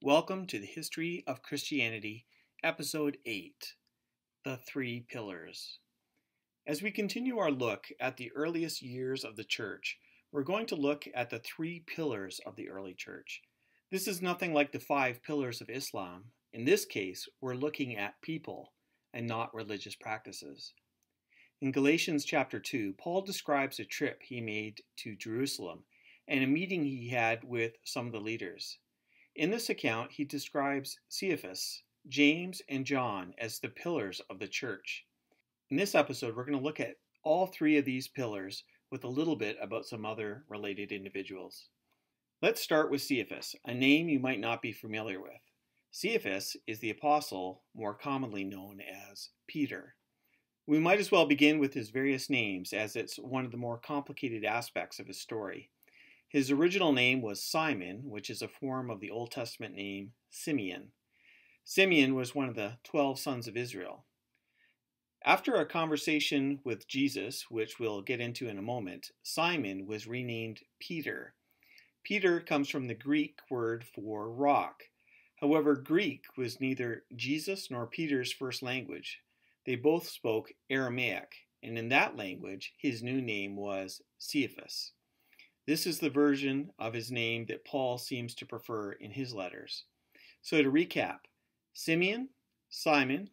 Welcome to the History of Christianity, Episode 8, The Three Pillars. As we continue our look at the earliest years of the Church, we're going to look at the three pillars of the early Church. This is nothing like the 5 pillars of Islam. In this case, we're looking at people and not religious practices. In Galatians chapter 2, Paul describes a trip he made to Jerusalem and a meeting he had with some of the leaders. In this account, he describes Cephas, James, and John as the pillars of the church. In this episode, we're going to look at all 3 of these pillars with a little bit about some other related individuals. Let's start with Cephas, a name you might not be familiar with. Cephas is the apostle more commonly known as Peter. We might as well begin with his various names, as it's one of the more complicated aspects of his story. His original name was Simon, which is a form of the Old Testament name Simeon. Simeon was one of the 12 sons of Israel. After a conversation with Jesus, which we'll get into in a moment, Simon was renamed Peter. Peter comes from the Greek word for rock. However, Greek was neither Jesus nor Peter's first language. They both spoke Aramaic, and in that language, his new name was Cephas. This is the version of his name that Paul seems to prefer in his letters. So to recap, Simeon, Simon,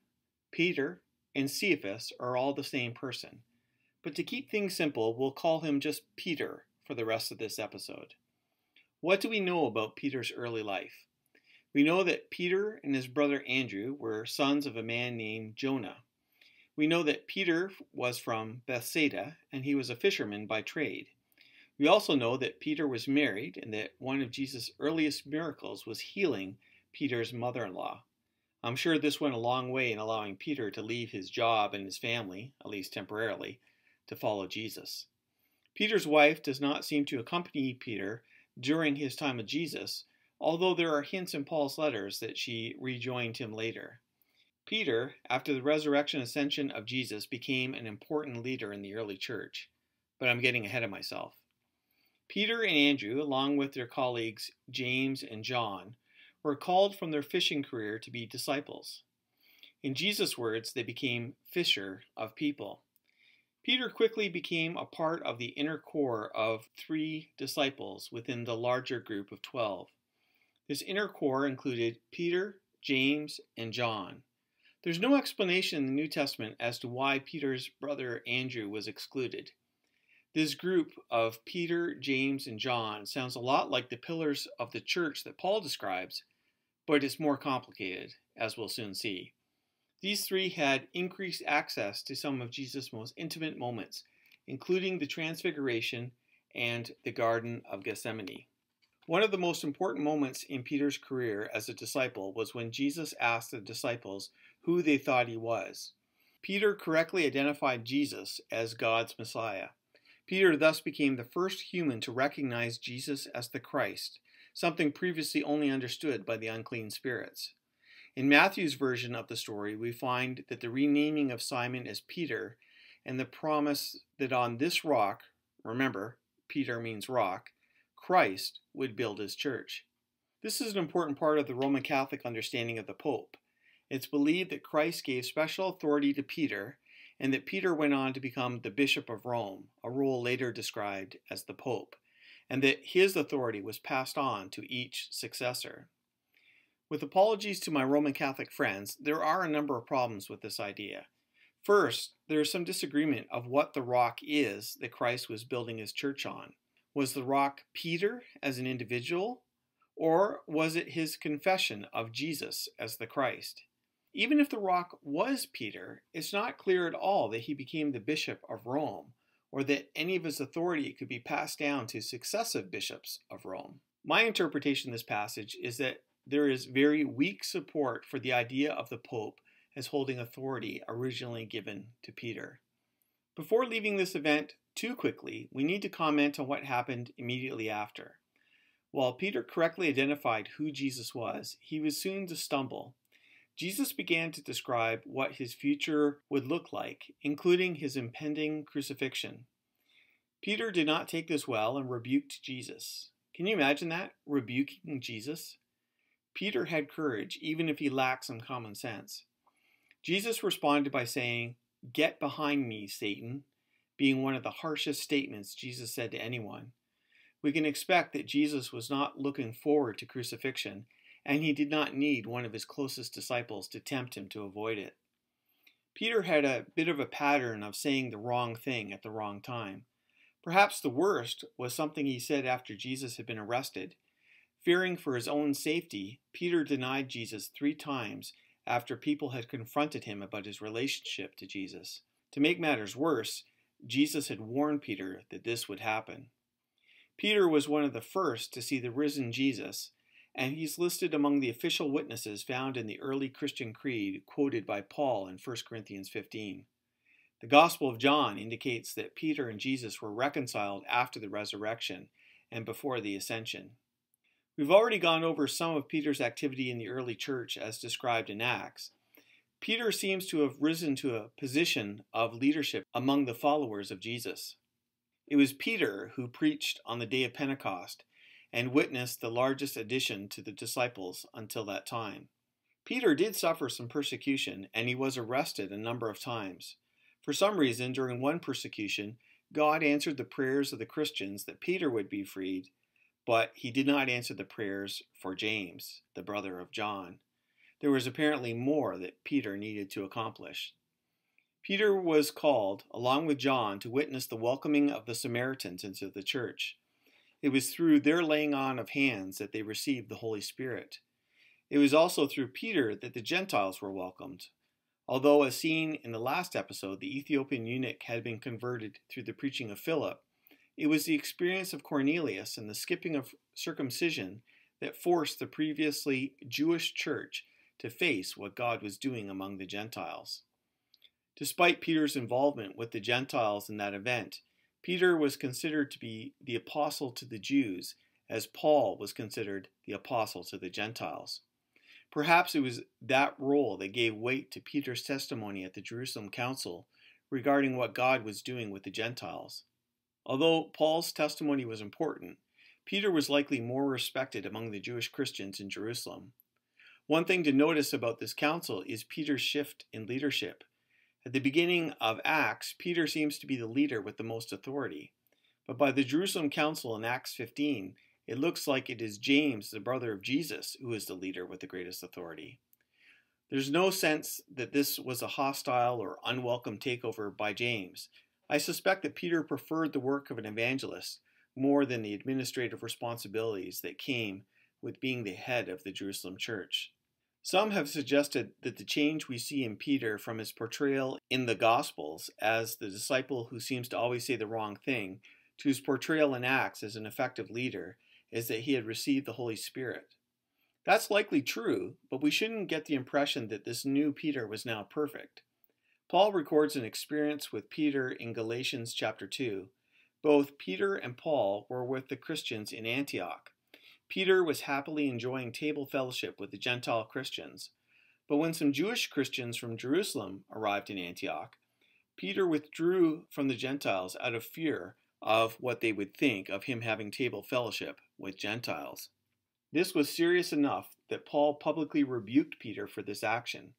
Peter, and Cephas are all the same person. But to keep things simple, we'll call him just Peter for the rest of this episode. What do we know about Peter's early life? We know that Peter and his brother Andrew were sons of a man named Jonah. We know that Peter was from Bethsaida, and he was a fisherman by trade. We also know that Peter was married and that one of Jesus' earliest miracles was healing Peter's mother-in-law. I'm sure this went a long way in allowing Peter to leave his job and his family, at least temporarily, to follow Jesus. Peter's wife does not seem to accompany Peter during his time with Jesus, although there are hints in Paul's letters that she rejoined him later. Peter, after the resurrection ascension of Jesus, became an important leader in the early church, but I'm getting ahead of myself. Peter and Andrew, along with their colleagues James and John, were called from their fishing career to be disciples. In Jesus' words, they became fisher of people. Peter quickly became a part of the inner core of 3 disciples within the larger group of 12. This inner core included Peter, James, and John. There's no explanation in the New Testament as to why Peter's brother Andrew was excluded. This group of Peter, James, and John sounds a lot like the pillars of the church that Paul describes, but it's more complicated, as we'll soon see. These 3 had increased access to some of Jesus' most intimate moments, including the Transfiguration and the Garden of Gethsemane. One of the most important moments in Peter's career as a disciple was when Jesus asked the disciples who they thought he was. Peter correctly identified Jesus as God's Messiah. Peter thus became the first human to recognize Jesus as the Christ, something previously only understood by the unclean spirits. In Matthew's version of the story, we find that the renaming of Simon as Peter and the promise that on this rock, remember, Peter means rock, Christ would build his church. This is an important part of the Roman Catholic understanding of the Pope. It's believed that Christ gave special authority to Peter, and that Peter went on to become the Bishop of Rome, a role later described as the Pope, and that his authority was passed on to each successor. With apologies to my Roman Catholic friends, there are a number of problems with this idea. First, there is some disagreement of what the rock is that Christ was building his church on. Was the rock Peter as an individual, or was it his confession of Jesus as the Christ? Even if the rock was Peter, it's not clear at all that he became the Bishop of Rome, or that any of his authority could be passed down to successive bishops of Rome. My interpretation of this passage is that there is very weak support for the idea of the Pope as holding authority originally given to Peter. Before leaving this event too quickly, we need to comment on what happened immediately after. While Peter correctly identified who Jesus was, he was soon to stumble. Jesus began to describe what his future would look like, including his impending crucifixion. Peter did not take this well and rebuked Jesus. Can you imagine that? Rebuking Jesus? Peter had courage, even if he lacked some common sense. Jesus responded by saying, "Get behind me, Satan," being one of the harshest statements Jesus said to anyone. We can expect that Jesus was not looking forward to crucifixion, and he did not need one of his closest disciples to tempt him to avoid it. Peter had a bit of a pattern of saying the wrong thing at the wrong time. Perhaps the worst was something he said after Jesus had been arrested. Fearing for his own safety, Peter denied Jesus 3 times after people had confronted him about his relationship to Jesus. To make matters worse, Jesus had warned Peter that this would happen. Peter was one of the first to see the risen Jesus, and he's listed among the official witnesses found in the early Christian creed quoted by Paul in 1 Corinthians 15. The Gospel of John indicates that Peter and Jesus were reconciled after the resurrection and before the ascension. We've already gone over some of Peter's activity in the early church as described in Acts. Peter seems to have risen to a position of leadership among the followers of Jesus. It was Peter who preached on the day of Pentecost and witnessed the largest addition to the disciples until that time. Peter did suffer some persecution, and he was arrested a number of times. For some reason, during one persecution, God answered the prayers of the Christians that Peter would be freed, but he did not answer the prayers for James, the brother of John. There was apparently more that Peter needed to accomplish. Peter was called, along with John, to witness the welcoming of the Samaritans into the church. It was through their laying on of hands that they received the Holy Spirit. It was also through Peter that the Gentiles were welcomed. Although, as seen in the last episode, the Ethiopian eunuch had been converted through the preaching of Philip, it was the experience of Cornelius and the skipping of circumcision that forced the previously Jewish church to face what God was doing among the Gentiles. Despite Peter's involvement with the Gentiles in that event, Peter was considered to be the apostle to the Jews, as Paul was considered the apostle to the Gentiles. Perhaps it was that role that gave weight to Peter's testimony at the Jerusalem Council regarding what God was doing with the Gentiles. Although Paul's testimony was important, Peter was likely more respected among the Jewish Christians in Jerusalem. One thing to notice about this council is Peter's shift in leadership. At the beginning of Acts, Peter seems to be the leader with the most authority. But by the Jerusalem Council in Acts 15, it looks like it is James, the brother of Jesus, who is the leader with the greatest authority. There's no sense that this was a hostile or unwelcome takeover by James. I suspect that Peter preferred the work of an evangelist more than the administrative responsibilities that came with being the head of the Jerusalem church. Some have suggested that the change we see in Peter from his portrayal in the Gospels as the disciple who seems to always say the wrong thing to his portrayal in Acts as an effective leader is that he had received the Holy Spirit. That's likely true, but we shouldn't get the impression that this new Peter was now perfect. Paul records an experience with Peter in Galatians chapter 2. Both Peter and Paul were with the Christians in Antioch. Peter was happily enjoying table fellowship with the Gentile Christians. But when some Jewish Christians from Jerusalem arrived in Antioch, Peter withdrew from the Gentiles out of fear of what they would think of him having table fellowship with Gentiles. This was serious enough that Paul publicly rebuked Peter for this action.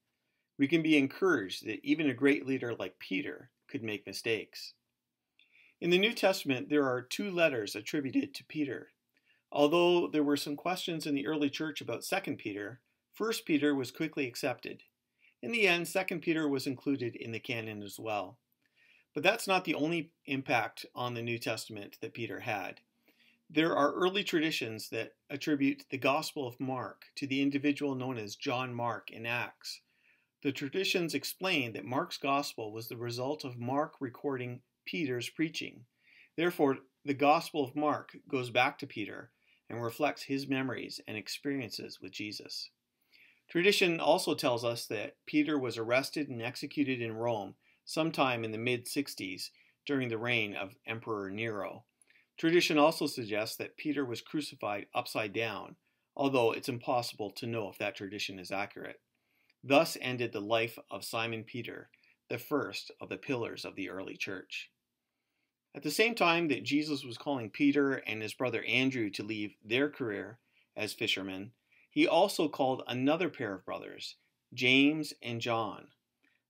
We can be encouraged that even a great leader like Peter could make mistakes. In the New Testament, there are 2 letters attributed to Peter. Although there were some questions in the early church about 2 Peter, 1 Peter was quickly accepted. In the end, 2 Peter was included in the canon as well. But that's not the only impact on the New Testament that Peter had. There are early traditions that attribute the Gospel of Mark to the individual known as John Mark in Acts. The traditions explain that Mark's Gospel was the result of Mark recording Peter's preaching. Therefore, the Gospel of Mark goes back to Peter and reflects his memories and experiences with Jesus. Tradition also tells us that Peter was arrested and executed in Rome sometime in the mid-60s during the reign of Emperor Nero. Tradition also suggests that Peter was crucified upside down, although it's impossible to know if that tradition is accurate. Thus ended the life of Simon Peter, the first of the pillars of the early church. At the same time that Jesus was calling Peter and his brother Andrew to leave their career as fishermen, he also called another pair of brothers, James and John.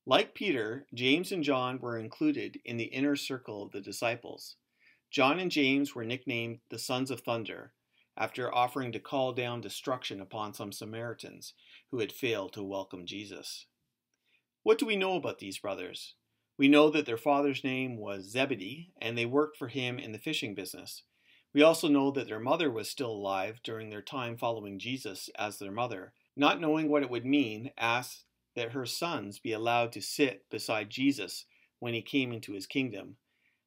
Like Peter, James and John were included in the inner circle of the disciples. John and James were nicknamed the Sons of Thunder, after offering to call down destruction upon some Samaritans who had failed to welcome Jesus. What do we know about these brothers? We know that their father's name was Zebedee, and they worked for him in the fishing business. We also know that their mother was still alive during their time following Jesus as their mother. Not knowing what it would mean, asked that her sons be allowed to sit beside Jesus when he came into his kingdom.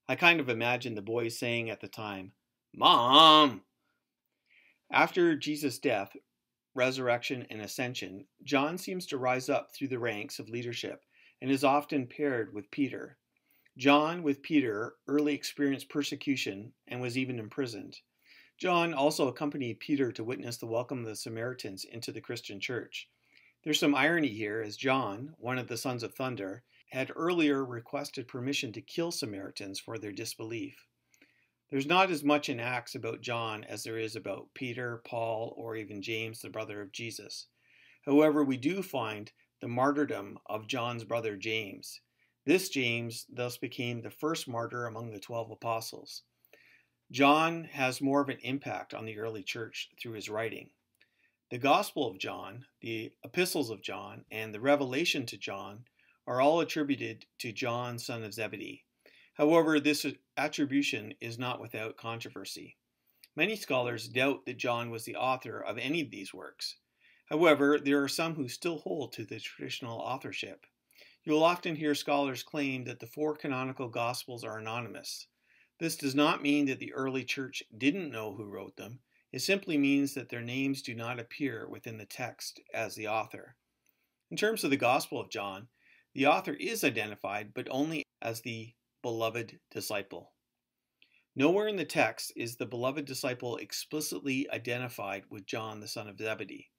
I kind of imagine the boys saying at the time, "Mom!" After Jesus' death, resurrection, and ascension, John seems to rise up through the ranks of leadership and is often paired with Peter. John, with Peter, early experienced persecution and was even imprisoned. John also accompanied Peter to witness the welcome of the Samaritans into the Christian church. There's some irony here, as John, one of the sons of thunder, had earlier requested permission to kill Samaritans for their disbelief. There's not as much in Acts about John as there is about Peter, Paul, or even James, the brother of Jesus. However, we do find the martyrdom of John's brother James. This James thus became the first martyr among the 12 apostles. John has more of an impact on the early church through his writing. The Gospel of John, the Epistles of John, and the Revelation to John are all attributed to John, son of Zebedee. However, this attribution is not without controversy. Many scholars doubt that John was the author of any of these works. However, there are some who still hold to the traditional authorship. You will often hear scholars claim that the 4 canonical Gospels are anonymous. This does not mean that the early church didn't know who wrote them. It simply means that their names do not appear within the text as the author. In terms of the Gospel of John, the author is identified, but only as the beloved disciple. Nowhere in the text is the beloved disciple explicitly identified with John, the son of Zebedee.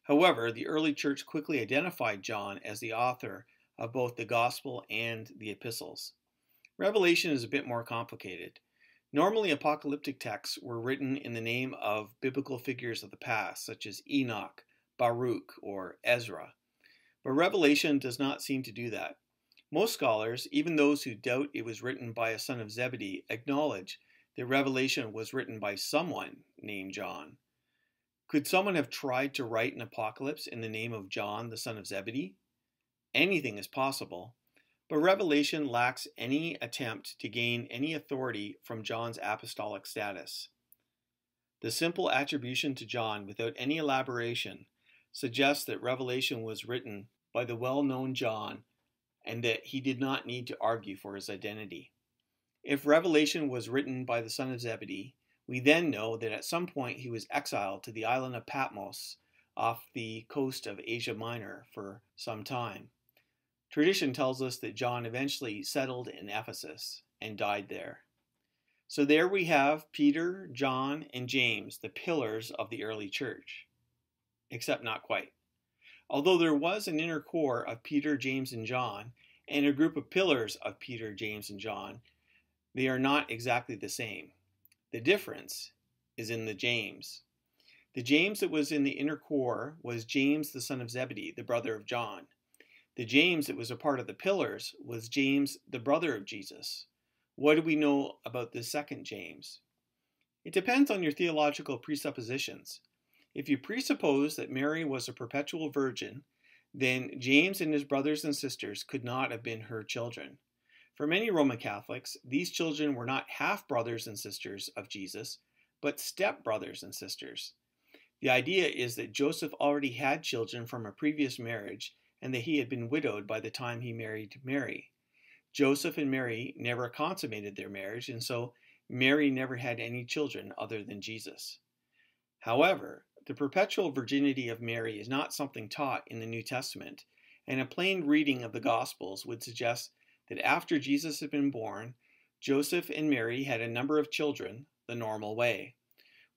However, the early church quickly identified John as the author of both the Gospel and the Epistles. Revelation is a bit more complicated. Normally, apocalyptic texts were written in the name of biblical figures of the past, such as Enoch, Baruch, or Ezra. But Revelation does not seem to do that. Most scholars, even those who doubt it was written by a son of Zebedee, acknowledge that Revelation was written by someone named John. Could someone have tried to write an apocalypse in the name of John, the son of Zebedee? Anything is possible, but Revelation lacks any attempt to gain any authority from John's apostolic status. The simple attribution to John without any elaboration suggests that Revelation was written by the well-known John and that he did not need to argue for his identity. If Revelation was written by the son of Zebedee, we then know that at some point he was exiled to the island of Patmos off the coast of Asia Minor for some time. Tradition tells us that John eventually settled in Ephesus and died there. So there we have Peter, John, and James, the pillars of the early church. Except not quite. Although there was an inner core of Peter, James, and John, and a group of pillars of Peter, James, and John, they are not exactly the same. The difference is in the James. The James that was in the inner core was James, the son of Zebedee, the brother of John. The James that was a part of the pillars was James, the brother of Jesus. What do we know about this second James? It depends on your theological presuppositions. If you presuppose that Mary was a perpetual virgin, then James and his brothers and sisters could not have been her children. For many Roman Catholics, these children were not half-brothers and sisters of Jesus, but step-brothers and sisters. The idea is that Joseph already had children from a previous marriage and that he had been widowed by the time he married Mary. Joseph and Mary never consummated their marriage, and so Mary never had any children other than Jesus. However, the perpetual virginity of Mary is not something taught in the New Testament, and a plain reading of the Gospels would suggest that after Jesus had been born, Joseph and Mary had a number of children the normal way.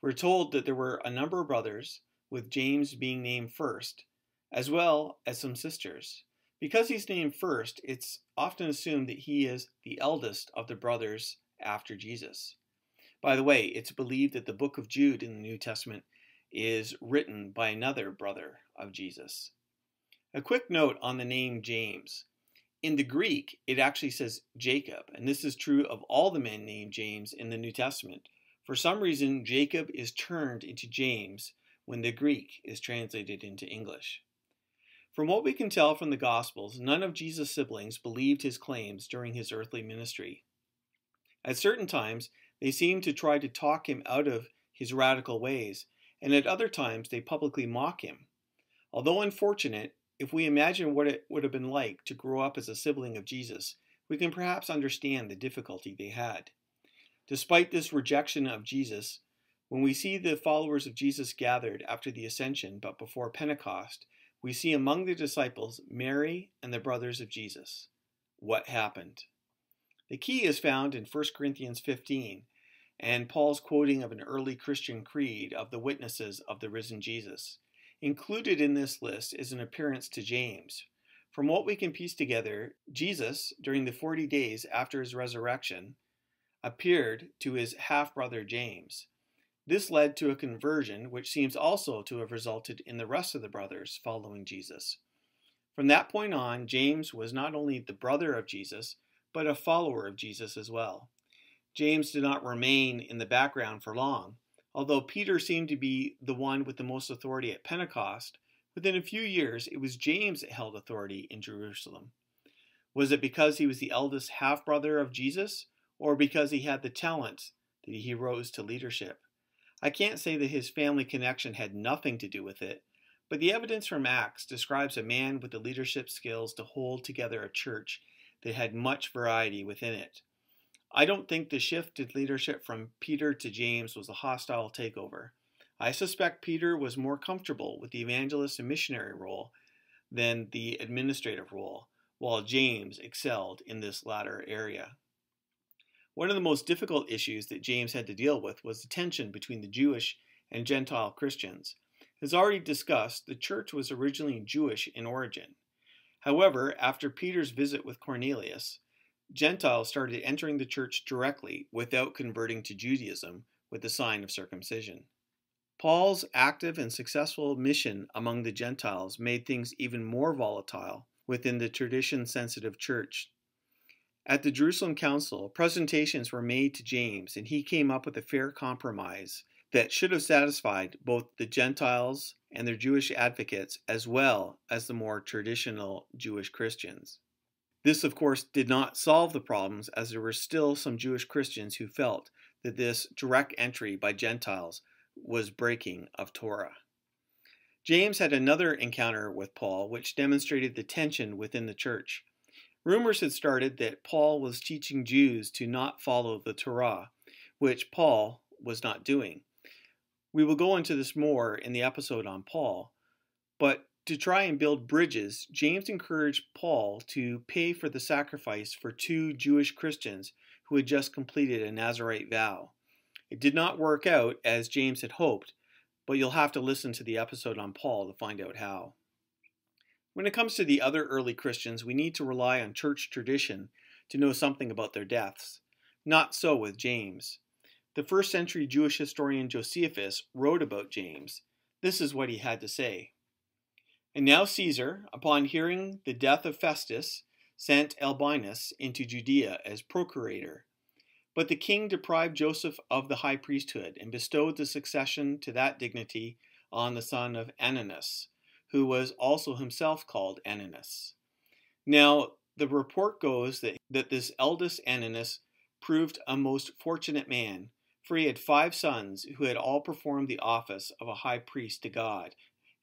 We're told that there were a number of brothers, with James being named first, as well as some sisters. Because he's named first, it's often assumed that he is the eldest of the brothers after Jesus. By the way, it's believed that the book of Jude in the New Testament is written by another brother of Jesus. A quick note on the name James. In the Greek, it actually says Jacob, and this is true of all the men named James in the New Testament. For some reason, Jacob is turned into James when the Greek is translated into English. From what we can tell from the Gospels, none of Jesus' siblings believed his claims during his earthly ministry. At certain times, they seem to try to talk him out of his radical ways, and at other times they publicly mock him. Although unfortunate, if we imagine what it would have been like to grow up as a sibling of Jesus, we can perhaps understand the difficulty they had. Despite this rejection of Jesus, when we see the followers of Jesus gathered after the Ascension but before Pentecost, we see among the disciples Mary and the brothers of Jesus. What happened? The key is found in 1 Corinthians 15 and Paul's quoting of an early Christian creed of the witnesses of the risen Jesus. Included in this list is an appearance to James. From what we can piece together, Jesus, during the 40 days after his resurrection, appeared to his half-brother James. This led to a conversion which seems also to have resulted in the rest of the brothers following Jesus. From that point on, James was not only the brother of Jesus, but a follower of Jesus as well. James did not remain in the background for long. Although Peter seemed to be the one with the most authority at Pentecost, within a few years it was James that held authority in Jerusalem. Was it because he was the eldest half-brother of Jesus, or because he had the talent that he rose to leadership? I can't say that his family connection had nothing to do with it, but the evidence from Acts describes a man with the leadership skills to hold together a church that had much variety within it. I don't think the shift in leadership from Peter to James was a hostile takeover. I suspect Peter was more comfortable with the evangelist and missionary role than the administrative role, while James excelled in this latter area. One of the most difficult issues that James had to deal with was the tension between the Jewish and Gentile Christians. As already discussed, the church was originally Jewish in origin. However, after Peter's visit with Cornelius, Gentiles started entering the church directly without converting to Judaism with the sign of circumcision. Paul's active and successful mission among the Gentiles made things even more volatile within the tradition-sensitive church. At the Jerusalem Council, presentations were made to James, and he came up with a fair compromise that should have satisfied both the Gentiles and their Jewish advocates as well as the more traditional Jewish Christians. This, of course, did not solve the problems, as there were still some Jewish Christians who felt that this direct entry by Gentiles was breaking of Torah. James had another encounter with Paul, which demonstrated the tension within the church. Rumors had started that Paul was teaching Jews to not follow the Torah, which Paul was not doing. We will go into this more in the episode on Paul, but to try and build bridges, James encouraged Paul to pay for the sacrifice for 2 Jewish Christians who had just completed a Nazirite vow. It did not work out as James had hoped, but you'll have to listen to the episode on Paul to find out how. When it comes to the other early Christians, we need to rely on church tradition to know something about their deaths. Not so with James. The first-century Jewish historian Josephus wrote about James. This is what he had to say. And now Caesar, upon hearing the death of Festus, sent Albinus into Judea as procurator. But the king deprived Joseph of the high priesthood and bestowed the succession to that dignity on the son of Ananus, who was also himself called Ananus. Now, the report goes that this eldest Ananus proved a most fortunate man, for he had 5 sons who had all performed the office of a high priest to God,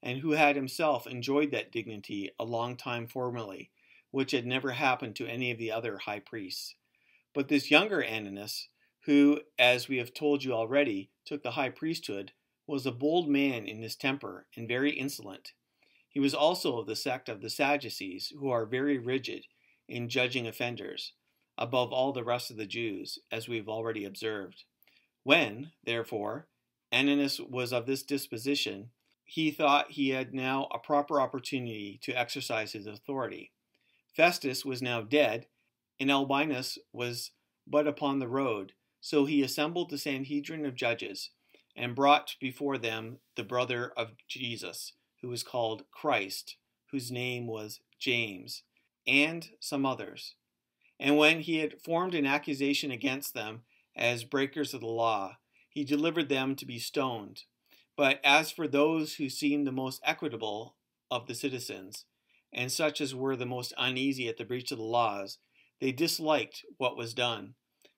and who had himself enjoyed that dignity a long time formerly, which had never happened to any of the other high priests. But this younger Ananus, who, as we have told you already, took the high priesthood, was a bold man in his temper and very insolent. He was also of the sect of the Sadducees, who are very rigid in judging offenders, above all the rest of the Jews, as we have already observed. When, therefore, Ananus was of this disposition, he thought he had now a proper opportunity to exercise his authority. Festus was now dead, and Albinus was but upon the road, so he assembled the Sanhedrin of judges, and brought before them the brother of Jesus, who was called Christ, whose name was James, and some others. And when he had formed an accusation against them as breakers of the law, he delivered them to be stoned. But as for those who seemed the most equitable of the citizens, and such as were the most uneasy at the breach of the laws, they disliked what was done.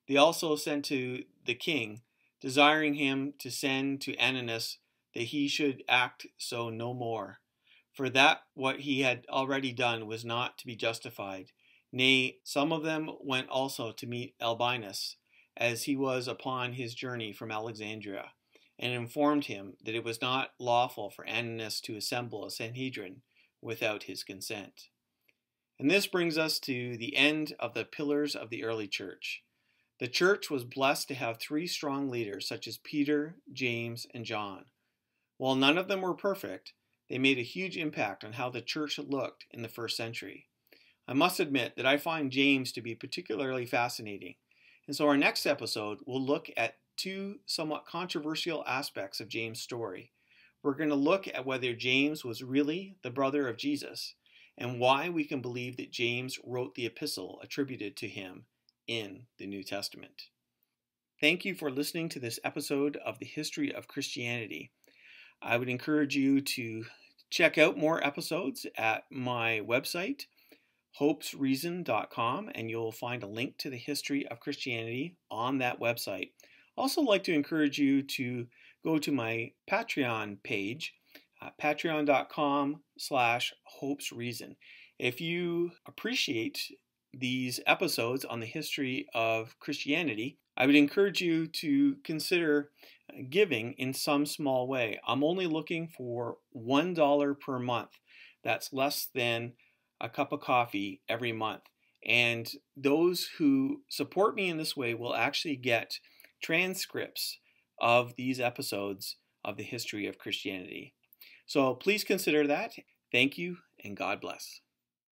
They also sent to the king, desiring him to send to Ananus that he should act so no more. For that what he had already done was not to be justified. Nay, some of them went also to meet Albinus, as he was upon his journey from Alexandria, and informed him that it was not lawful for Ananus to assemble a Sanhedrin without his consent. And this brings us to the end of the pillars of the early church. The church was blessed to have three strong leaders such as Peter, James, and John. While none of them were perfect, they made a huge impact on how the church looked in the first century. I must admit that I find James to be particularly fascinating, and so our next episode will look at two somewhat controversial aspects of James' story. We're going to look at whether James was really the brother of Jesus, and why we can believe that James wrote the epistle attributed to him in the New Testament. Thank you for listening to this episode of the History of Christianity. I would encourage you to check out more episodes at my website, hopesreason.com, and you'll find a link to the History of Christianity on that website. Also like to encourage you to go to my Patreon page, patreon.com/hopesreason. If you appreciate these episodes on the history of Christianity, I would encourage you to consider giving in some small way. I'm only looking for $1 per month. That's less than a cup of coffee every month. And those who support me in this way will actually get transcripts of these episodes of the history of Christianity. So please consider that. Thank you, and God bless.